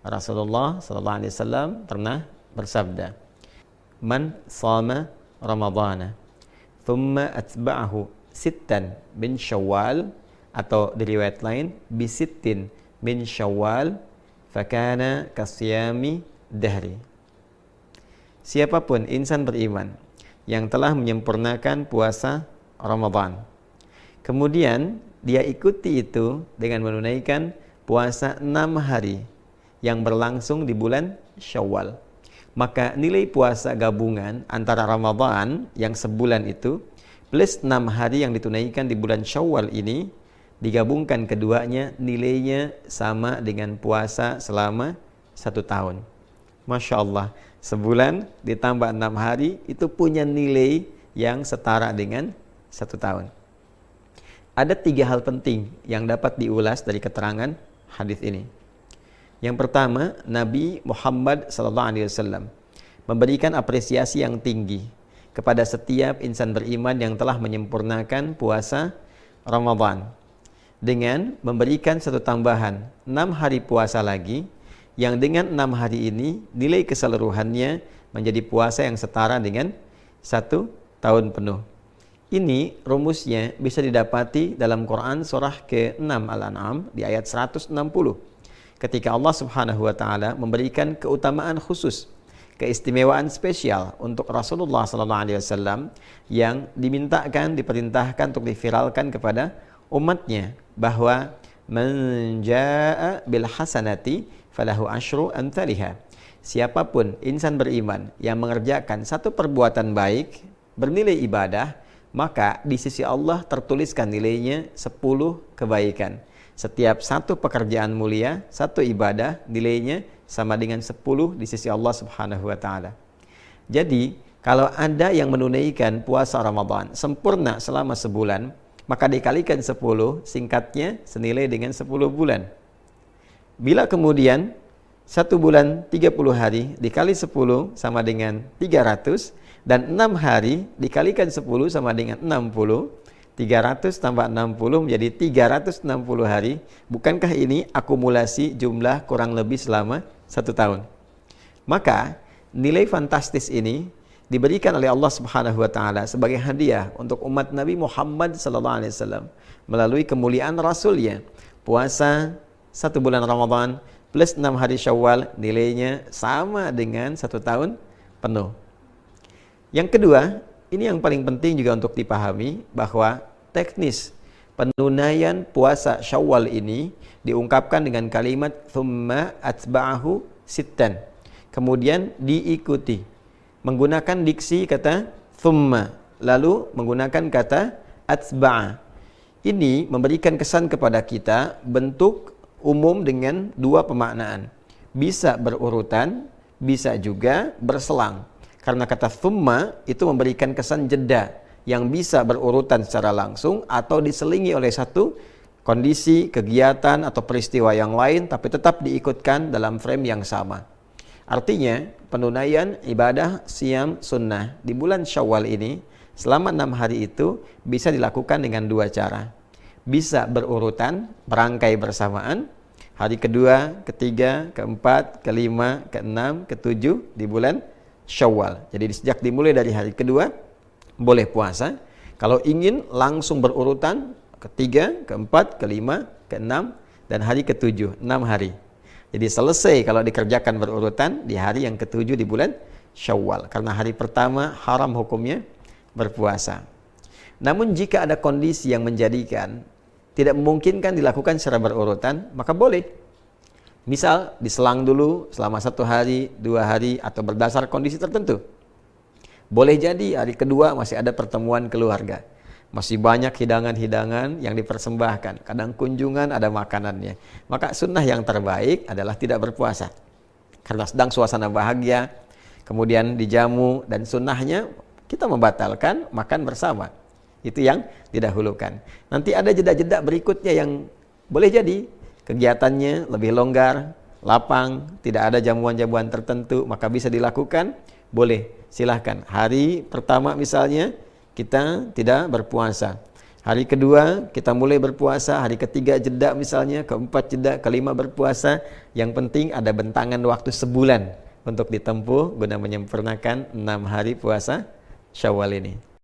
Rasulullah sallallahu alaihi wasallam pernah bersabda, "Man shama Ramadhana, thumma atba'ahu sittan min Syawal," atau di riwayat lain bisittin min Syawal, fakana kasyami dahri. Siapapun insan beriman yang telah menyempurnakan puasa Ramadan, kemudian dia ikuti itu dengan menunaikan puasa 6 hari yang berlangsung di bulan Syawal, maka nilai puasa gabungan antara Ramadan yang sebulan itu plus 6 hari yang ditunaikan di bulan Syawal ini, digabungkan keduanya nilainya sama dengan puasa selama 1 tahun. Masya Allah, sebulan ditambah 6 hari itu punya nilai yang setara dengan 1 tahun. Ada 3 hal penting yang dapat diulas dari keterangan hadis ini. Yang pertama, Nabi Muhammad SAW memberikan apresiasi yang tinggi kepada setiap insan beriman yang telah menyempurnakan puasa Ramadan dengan memberikan satu tambahan 6 hari puasa lagi, yang dengan 6 hari ini nilai keseluruhannya menjadi puasa yang setara dengan 1 tahun penuh. Ini rumusnya bisa didapati dalam Quran surah ke-6 Al-An'am di ayat 160. Ketika Allah Subhanahu wa taala memberikan keutamaan khusus, keistimewaan spesial untuk Rasulullah sallallahu alaihi wasallam yang diperintahkan untuk diviralkan kepada umatnya, bahwa man jaa bil hasanati falahu asyru amsalihha. Siapapun insan beriman yang mengerjakan satu perbuatan baik bernilai ibadah, maka di sisi Allah tertuliskan nilainya 10 kebaikan. Setiap satu pekerjaan mulia, satu ibadah, nilainya sama dengan 10 di sisi Allah Subhanahu wa taala. Jadi, kalau ada yang menunaikan puasa Ramadan sempurna selama sebulan, maka dikalikan 10, singkatnya senilai dengan 10 bulan. Bila kemudian 1 bulan 30 hari dikali 10 sama dengan 300, dan 6 hari dikalikan 10 sama dengan 60, 300 tambah 60 menjadi 360 hari. Bukankah ini akumulasi jumlah kurang lebih selama 1 tahun? Maka nilai fantastis ini diberikan oleh Allah Subhanahu wa taala sebagai hadiah untuk umat Nabi Muhammad sallallahu alaihi wasallam melalui kemuliaan Rasulnya. Puasa 1 bulan Ramadan plus 6 hari Syawal nilainya sama dengan 1 tahun penuh. Yang kedua, ini yang paling penting juga untuk dipahami, bahwa teknis penunaian puasa Syawal ini diungkapkan dengan kalimat thumma atba'ahu sittan. Kemudian diikuti menggunakan diksi kata thumma, lalu menggunakan kata atba'a. Ini memberikan kesan kepada kita bentuk umum dengan 2 pemaknaan. Bisa berurutan, bisa juga berselang. Karena kata thumma itu memberikan kesan jeda yang bisa berurutan secara langsung atau diselingi oleh satu kondisi, kegiatan atau peristiwa yang lain, tapi tetap diikutkan dalam frame yang sama. Artinya, penunaian ibadah siam sunnah di bulan Syawal ini selama 6 hari itu bisa dilakukan dengan 2 cara. Bisa berurutan, berangkai bersamaan, hari kedua, ketiga, keempat, kelima, keenam, ketujuh di bulan Syawal. Jadi sejak dimulai dari hari kedua boleh puasa. Kalau ingin langsung berurutan, ketiga, keempat, kelima, keenam, dan hari ketujuh, 6 hari. Jadi selesai kalau dikerjakan berurutan di hari yang ketujuh di bulan Syawal. Karena hari pertama haram hukumnya berpuasa. Namun jika ada kondisi yang menjadikan tidak memungkinkan dilakukan secara berurutan, maka boleh. Misal diselang dulu selama 1 hari, 2 hari, atau berdasar kondisi tertentu. Boleh jadi hari kedua masih ada pertemuan keluarga, masih banyak hidangan-hidangan yang dipersembahkan, kadang kunjungan ada makanannya. Maka sunnah yang terbaik adalah tidak berpuasa, karena sedang suasana bahagia, kemudian dijamu, dan sunnahnya kita membatalkan makan bersama. Itu yang didahulukan. Nanti ada jeda-jeda berikutnya yang boleh jadi kegiatannya lebih longgar, lapang, tidak ada jamuan-jamuan tertentu, maka bisa dilakukan, boleh, silahkan. Hari pertama misalnya kita tidak berpuasa, Hari kedua kita mulai berpuasa, hari ketiga jeda misalnya, keempat jeda, kelima berpuasa. Yang penting ada bentangan waktu sebulan untuk ditempuh guna menyempurnakan 6 hari puasa Syawal ini.